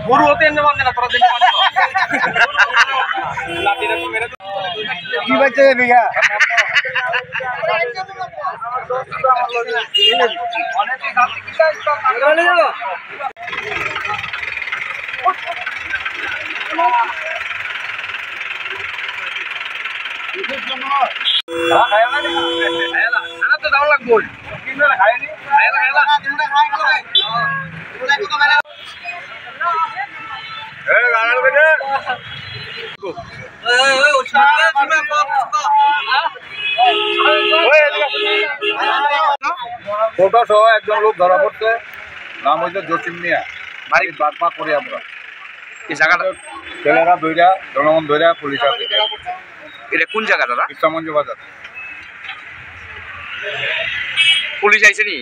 গরু হতে এনে মানে না তোরা দিন কি বাচ্চা বিঘা তো দাম লাগবো ফটো সহ একজন লোক ধরা পড়ছে, নাম হচ্ছে জসিম মিয়া, বাড়ির বাগমা করি আমরা। এই জায়গাটা ছেলেরা ধইরা, জনগণ ধইরা পুলিশ আছে। এটা কোন জায়গা দাদা? ইসলামগঞ্জ বাজার। পুলিশ আইছে নি?